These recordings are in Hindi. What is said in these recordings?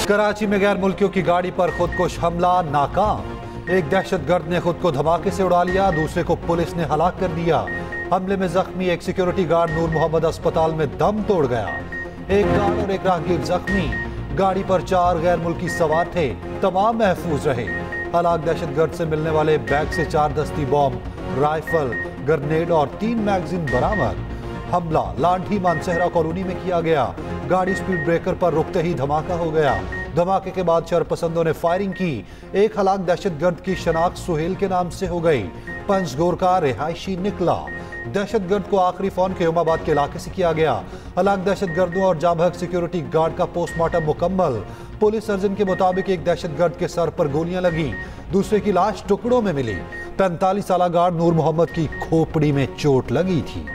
कराची में गैर मुल्कियों की गाड़ी पर खुदकुश हमला नाकाम। एक दहशतगर्द ने खुद को धमाके से उड़ा लिया, दूसरे को पुलिस ने हलाक कर दिया। हमले में जख्मी एक सिक्योरिटी गार्ड नूर मोहम्मद अस्पताल में दम तोड़ गया। एक गार्ड और एक राहगीर जख्मी। गाड़ी पर 4 गैर मुल्की सवार थे, तमाम महफूज रहे। हलाक दहशतगर्द से मिलने वाले बैग से 4 दस्ती बॉम्ब, राइफल, ग्रेनेड और 3 मैगजीन बरामद। हमला लांठी मानसहरा कॉलोनी में किया गया। गाड़ी स्पीड ब्रेकर पर रुकते ही धमाका हो गया। धमाके के बाद शरपसंदों ने फायरिंग की। एक हलाक दहशतगर्द की शनाख्त सुहेल के नाम से हो गई। पंजगोर का रिहायशी निकला। दहशतगर्द को आखिरी फोन के उमाबाद के इलाके से किया गया। हलाक दहशतगर्दों और जाबहक सिक्योरिटी गार्ड का पोस्टमार्टम मुकम्मल। पुलिस सर्जन के मुताबिक एक दहशतगर्द के सर पर गोलियां लगी, दूसरे की लाश टुकड़ों में मिली। 45 साल गार्ड नूर मोहम्मद की खोपड़ी में चोट लगी थी।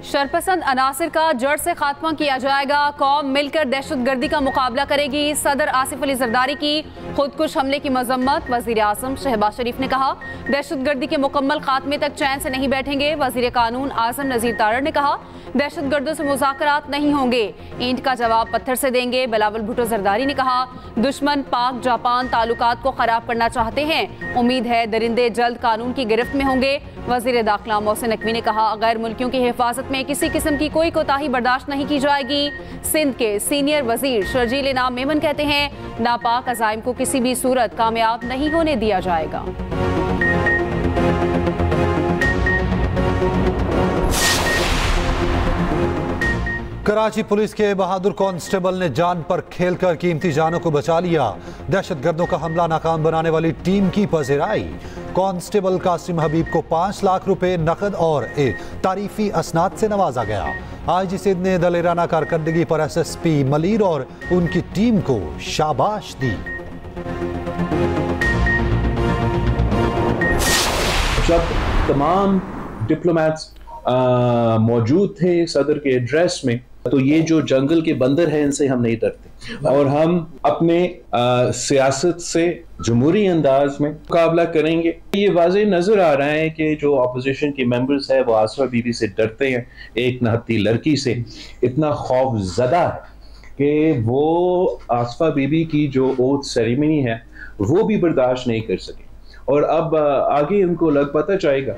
शरपसंद अनासिर का जड़ से खात्मा किया जाएगा। कौम मिलकर दहशतगर्दी का मुकाबला करेगी। सदर आसिफ अली जरदारी की खुदकुश हमले की मजम्मत। वजीर आजम शहबाज शरीफ ने कहा, दहशतगर्दी के मुकम्मल खात्मे तक चैन से नहीं बैठेंगे। वजीर कानून आजम नजीर तारड़ ने कहा, दहशतगर्दों से मुज़ाकरात नहीं होंगे, ईंट का जवाब पत्थर से देंगे। बिलावल भुट्टो जरदारी ने कहा, दुश्मन पाक जापान ताल्लुकात को खराब करना चाहते हैं, उम्मीद है दरिंदे जल्द कानून की गिरफ्त में होंगे। वजीर दाखिला मोहसिन नकवी ने कहा, गैर मुल्कियों की हिफाजत में किसी किस्म की कोई कोताही बर्दाश्त नहीं की जाएगी। सिंध के सीनियर वजीर शर्जील इनाम मेमन कहते हैं, नापाक अज़ाइम को किसी भी सूरत कामयाब नहीं होने दिया जाएगा। कराची पुलिस के बहादुर कांस्टेबल ने जान पर खेलकर कीमती जानों को बचा लिया। दहशतगर्दों का हमला नाकाम बनाने वाली टीम की पज़िराई। कांस्टेबल कासिम हबीब को 5 लाख रुपए नकद और तारीफी असनाद से नवाजा गया। आईजी सिंध ने दलेराना कारकर्दगी पर SSP मलीर और उनकी टीम को शाबाश दी। जब तमाम डिप्लोमेट्स मौजूद थे सदर के एड्रेस में, तो ये जो जंगल के बंदर हैं इनसे हम नहीं डरते और हम अपने सियासत से जमहूरी अंदाज में मुकाबला करेंगे। ये वाज़ेह नजर आ रहा है कि जो अपोजिशन के मेंबर्स है वो आसफा बीबी से डरते हैं, एक नहत्ती लड़की से इतना खौफजदा है कि वो आसफा बीबी की जो ओथ सेरेमनी है वो भी बर्दाश्त नहीं कर सके और अब आगे उनको लग पता जाएगा।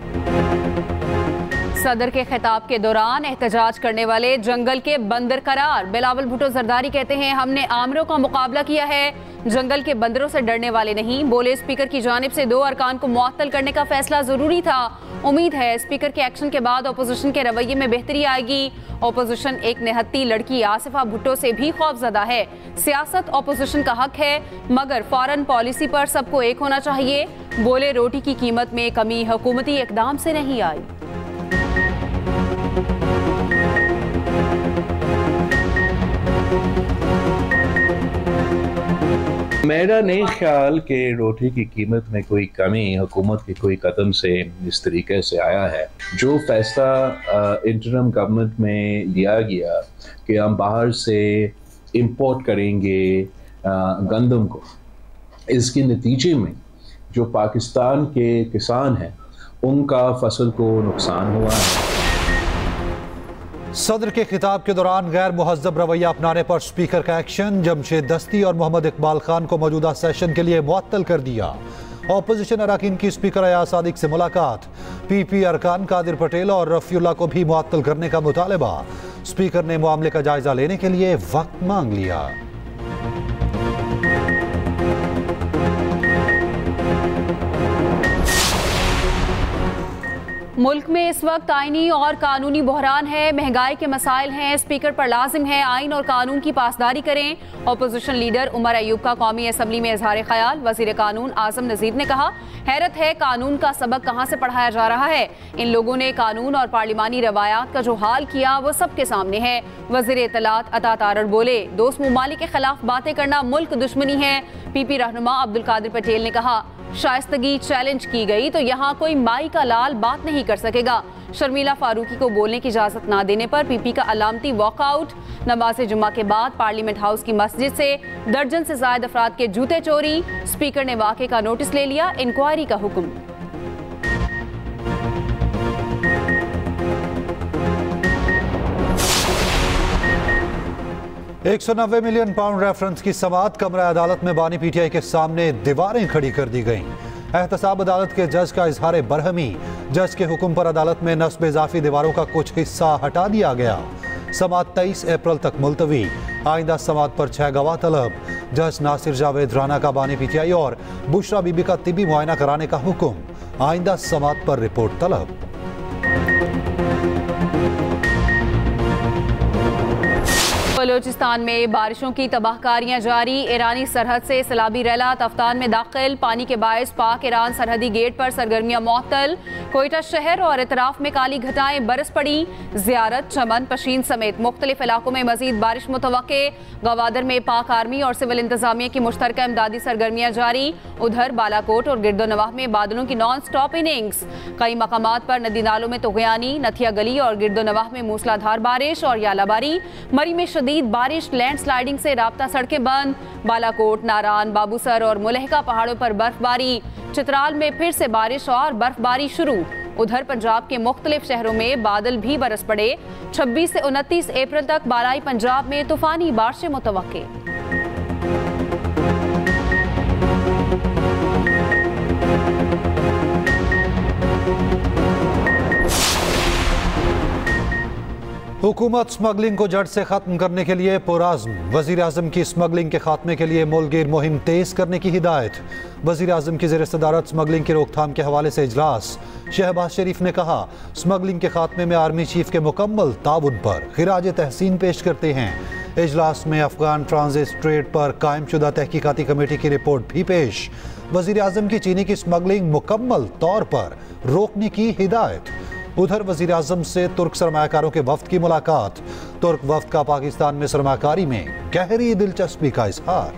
सदर के खिताब के दौरान एहतजाज करने वाले जंगल के बंदर करार। बिलावल भुट्टो जरदारी कहते हैं, हमने आमरों का मुकाबला किया है, जंगल के बंदरों से डरने वाले नहीं। बोले, स्पीकर की जानिब से 2 अरकान को मुअत्तल करने का फैसला जरूरी था। उम्मीद है स्पीकर के एक्शन के बाद अपोजिशन के रवैये में बेहतरी आएगी। अपोजिशन एक निहत्ती लड़की आसिफा भुट्टो से भी खौफजदा है। सियासत अपोजिशन का हक है, मगर फॉरेन पॉलिसी पर सबको एक होना चाहिए। बोले, रोटी की कीमत में कमी हुकूमती इकदाम से नहीं आई। मेरा नहीं ख्याल कि रोटी की कीमत में कोई कमी हुकूमत के कोई कदम से इस तरीके से आया है। जो फैसला इंटरम गवर्नमेंट में लिया गया कि हम बाहर से इंपोर्ट करेंगे गंदम को, इसके नतीजे में जो पाकिस्तान के किसान हैं उनका फसल को नुकसान हुआ है। सदर के खिताब के दौरान गैर मुहज़्ज़ब रवैया अपनाने पर स्पीकर का एक्शन। जमशेद दस्ती और मोहम्मद इकबाल खान को मौजूदा सेशन के लिए मुअत्तल कर दिया। ऑपोजिशन अरकान की स्पीकर अयाज सादिक से मुलाकात। PP अरकान कादिर पटेल और रफीउल्लाह को भी मुअत्तल करने का मुतालबा। स्पीकर ने मामले का जायजा लेने के लिए वक्त मांग लिया। मुल्क में इस वक्त आईनी और कानूनी बहरान है, महंगाई के मसाइल हैं। स्पीकर पर लाजिम है आइन और कानून की पासदारी करें। अपोजिशन लीडर उमर अयूब का कौमी असम्बली में इजहार ख्याल। वजीर कानून आजम नजीर ने कहा, हैरत है कानून का सबक कहाँ से पढ़ाया जा रहा है। इन लोगों ने कानून और पार्लिमानी रवायात का जो हाल किया वो सबके सामने है। वजीर इत्तलात अता तारड़ बोले, दोस्त ममालिक के खिलाफ बातें करना मुल्क दुश्मनी है। PP रहनुमा अब्दुल कादिर पटेल ने कहा, शाइस्तगी चैलेंज की गई तो यहाँ कोई माई का लाल बात नहीं कर सकेगा। शर्मिला फारूकी को बोलने की इजाजत ना देने पर PP का अलामती वॉकआउट। नमाज जुम्मा के बाद पार्लियामेंट हाउस की मस्जिद से दर्जन से ज्यादा अफराद के जूते चोरी। स्पीकर ने वाक़े का नोटिस ले लिया, इंक्वायरी का हुक्म। 190 मिलियन पाउंड रेफरेंस की समाअत कमरा अदालत में बानी पीटीआई के सामने दीवारें खड़ी कर दी गईं। एहतसाब अदालत के जज का इजहार बरहमी, जज के हुक्म पर अदालत में नस्ब इजाफी दीवारों का कुछ हिस्सा हटा दिया गया। समाअत 23 अप्रैल तक मुलतवी। आइंदा समाअत पर 6 गवाह तलब। जज नासिर जावेद राना का बानी पीटीआई और बुशरा बीबी का तिबी मुआयना कराने का हुक्म। आइंदा समाअत पर रिपोर्ट तलब। बलूचिस्तान में बारिशों की तबाहकारियां जारी। ईरानी सरहद से सैलाबी रैलात अफगान में दाखिल। पानी के बायस पाक ईरान सरहदी गेट पर सरगर्मियां मुअत्तल। कोयटा शहर और इतराफ में काली घटाएं बरस पड़ी। जियारत, चमन, पशीन समेत मुख्तलिफ इलाकों में मजीद बारिश मुतवक्के। गवादर में पाक आर्मी और सिविल इंतजामिया की मुश्तरका इमदादी सरगर्मियां जारी। उधर बालाकोट और गिरदोनवाह में बादलों की नॉन स्टॉप इनिंग्स। कई मकामात पर नदी नालों में तुगयानी। नथिया गली और गिरदोनवाह में मूसलाधार बारिश और यालाबारी। मरी में शदीद बारिश, लैंडस्लाइडिंग से राब्ता सड़कें बंद। बालाकोट, नारान, बाबूसर और मुलहका पहाड़ों पर बर्फबारी। चित्राल में फिर से बारिश और बर्फबारी शुरू। उधर पंजाब के मुख्तलिफ शहरों में बादल भी बरस पड़े। 26 से 29 अप्रैल तक बालाई पंजाब में तूफानी बारिशें मुतवक्के। हुकूमत स्मगलिंग को जड़ से खत्म करने के लिए पुराज़्म। वज़ीर आज़म की स्मगलिंग के खात्मे के लिए मुल्कगीर मुहिम तेज करने की हिदायत। वज़ीर आज़म की ज़ेर सदारत स्मगलिंग की रोकथाम के हवाले से इजलास। शहबाज शरीफ ने कहा, स्मगलिंग के खात्मे में आर्मी चीफ के मुकम्मल ताउन पर खिराज तहसीन पेश करते हैं। इजलास में अफगान ट्रांजिट ट्रेड पर कायम शुदा तहकीकाती कमेटी की रिपोर्ट भी पेश। वज़ीर आज़म की चीनी की स्मगलिंग मुकम्मल तौर पर रोकने की हिदायत। उधर वज़ीर आज़म से तुर्क सरमायाकारों के वफ्द की मुलाकात। तुर्क वफ्द का पाकिस्तान में सरमायाकारी में गहरी दिलचस्पी का इजहार।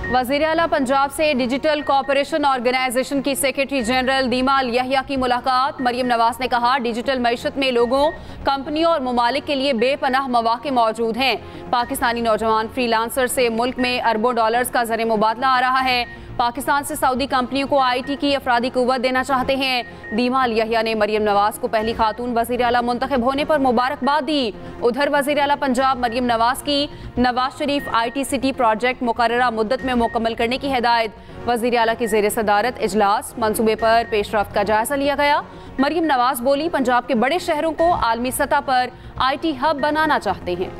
वज़ीर आला पंजाब से डिजिटल कॉपरेशन ऑर्गेनाइजेशन की सेक्रेटरी जनरल दीमा अल यहिया की मुलाकात। मरियम नवाज ने कहा, डिजिटल मईशत में लोगों, कंपनियों और ममालिक के लिए बेपनाह मौके मौजूद हैं। पाकिस्तानी नौजवान फ्रीलांसर से मुल्क में अरबों डॉलर्स का ज़र मुबादला आ रहा है। पाकिस्तान से सऊदी कंपनियों को IT की अफरादी कुव्वत देना चाहते हैं। दीमा अल यहिया ने मरियम नवाज को पहली खातून वज़ीर आला मुंतखब होने पर मुबारकबाद दी। उधर वज़ीर आला पंजाब मरियम नवाज की Nawaz Sharif IT city project मुकर्ररा मुद्दत में मुकम्मल करने की हिदायत। वज़ीर आला की ज़ेर सदारत इजलास। मंसूबे पर पेशरफ्त का जायजा लिया गया। मरियम नवाज बोली, पंजाब के बड़े शहरों को आलमी सतह पर IT हब बनाना चाहते हैं।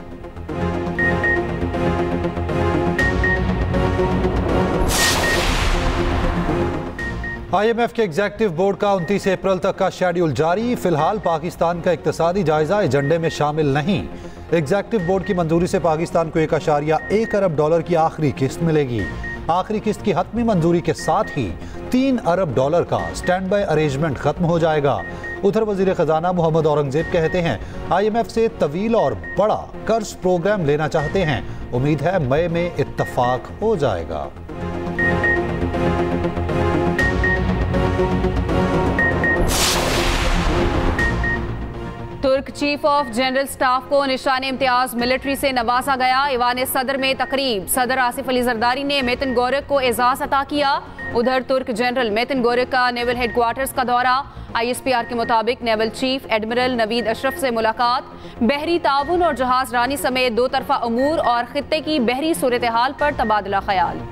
IMF के एग्जेक्टिव बोर्ड का 29 अप्रैल तक का शेड्यूल जारी। फिलहाल पाकिस्तान का इक्तसादी जायजा एजेंडे में शामिल नहीं। एग्जेक्टिव बोर्ड की मंजूरी से पाकिस्तान को 1.1 अरब डॉलर की आखिरी किस्त मिलेगी। आखिरी किस्त की हतमी मंजूरी के साथ ही 3 अरब डॉलर का स्टैंड बाय अरेंजमेंट खत्म हो जाएगा। उधर वजीर खजाना मोहम्मद औरंगजेब कहते हैं, IMF से तवील और बड़ा कर्ज प्रोग्राम लेना चाहते हैं। उम्मीद है मई में इत्तफाक हो जाएगा। तुर्क चीफ ऑफ जनरल स्टाफ को निशान इम्तियाज मिलिट्री से नवाजा गया। ईवान सदर में तकरीब। सदर आसिफ अली जरदारी ने मेतिन गोरक को एजाज अता किया। उधर तुर्क जनरल मेतिन गोरक का नेवल हेडक्वार्टर्स का दौरा। ISPR के मुताबिक naval chief admiral Naveed Ashraf से मुलाकात। बहरी ताउन और जहाज रानी समेत दो तरफा उमूर और खित्ते की बहरी सूरत हाल पर तबादला ख्याल।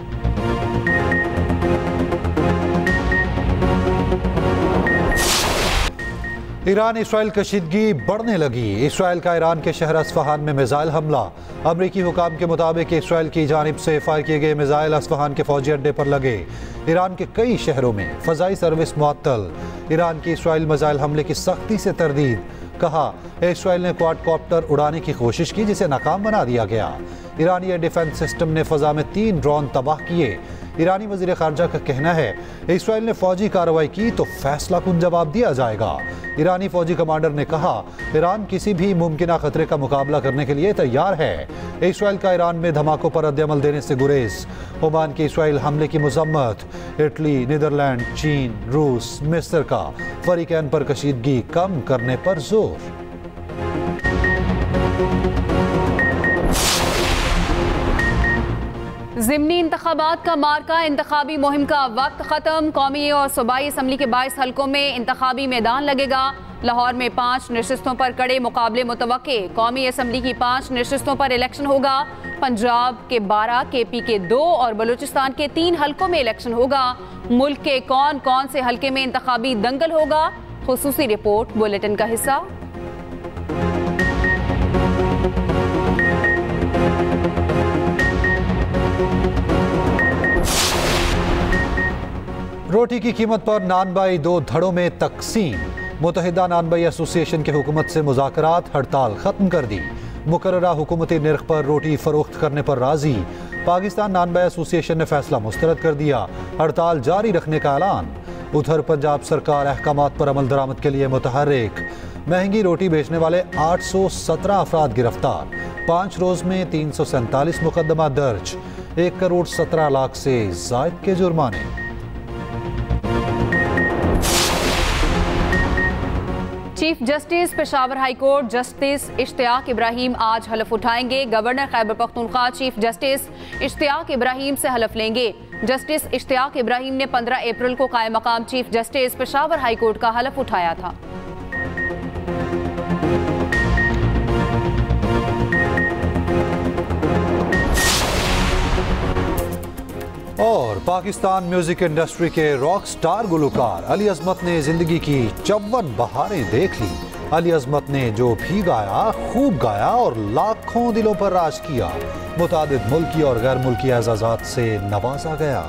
ईरान इसराइल कशीदगी बढ़ने लगी। इसराइल का ईरान के शहर अस्फहान में मिसाइल हमला। अमरीकी हुकाम के मुताबिक इसराइल की जानिब से फायर किए गए मिसाइल अस्फहान के फौजी अड्डे पर लगे। ईरान के कई शहरों में फ़ज़ाई सर्विस मुअत्तल। ईरान की इसराइल मिसाइल हमले की सख्ती से तरदीद। कहा, इसराइल ने क्वाडकॉप्टर उड़ाने की कोशिश की जिसे नाकाम बना दिया गया। ईरानी एयर डिफेंस सिस्टम ने फ़ज़ा में 3 ड्रोन तबाह किए। ईरानी वज़ीर ख़ारजा का कहना है, इसराइल ने फौजी कार्रवाई की तो फैसला कुन जवाब दिया जाएगा। ईरानी फौजी कमांडर ने कहा, ईरान किसी भी मुमकिन खतरे का मुकाबला करने के लिए तैयार है। इसराइल का ईरान में धमाकों पर रद्द-ए-अमल देने से गुरेज। ओमान के इसराइल हमले की मजम्मत। इटली, नीदरलैंड, चीन, रूस, मिस्र का फरीकैन पर कशीदगी कम करने पर जोर। ज़िमनी इंतखाबात का मार्का। इंतखाबी मुहिम का वक्त खत्म। कौमी और सूबाई असम्बली के 22 हलकों में इंतखाबी मैदान लगेगा। लाहौर में 5 नशिस्तों पर कड़े मुकाबले मुतवक्के। कौमी असम्बली की 5 नशिस्तों पर इलेक्शन होगा। पंजाब के 12, KP के 2 और बलूचिस्तान के 3 हलकों में इलेक्शन होगा। मुल्क के कौन कौन से हलके में इंतखाबी दंगल होगा, खुसूसी रिपोर्ट बुलेटिन का हिस्सा। रोटी की कीमत पर नानबाई 2 धड़ों में तकसीम। मुत्तहिदा नानबाई एसोसिएशन की हुकूमत से मुज़ाकरात, हड़ताल खत्म कर दी। मुकर्ररा हुकूमती निर्ख पर रोटी फरोख्त करने पर राजी। पाकिस्तान नानबाई एसोसिएशन ने फैसला मुस्तरद कर दिया, हड़ताल जारी रखने का ऐलान। उधर पंजाब सरकार अहकामात पर अमल दरामद के लिए मुतहर्रिक। महंगी रोटी बेचने वाले 817 अफराद गिरफ्तार। 5 रोज में 347 मुकदमा दर्ज। 1 करोड़ 17 लाख से जायद के जुर्माने। Chief justice Peshawar high court justice Ishtiaq Ibrahim आज हलफ उठाएंगे। Governor Khyber Pakhtunkhwa chief justice Ishtiaq Ibrahim से हलफ लेंगे। जस्टिस इश्तियाक इब्राहिम ने 15 अप्रैल को कायम मकाम chief justice Peshawar high court का हलफ उठाया था। और पाकिस्तान म्यूजिक इंडस्ट्री के रॉक स्टार गुलकार अली अजमत ने जिंदगी की 54 बहारें देख ली। अली अजमत ने जो भी गाया खूब गाया और लाखों दिलों पर राज किया। मुतादिद मुल्की और गैर मुल्की एजाज़ात से नवाजा गया।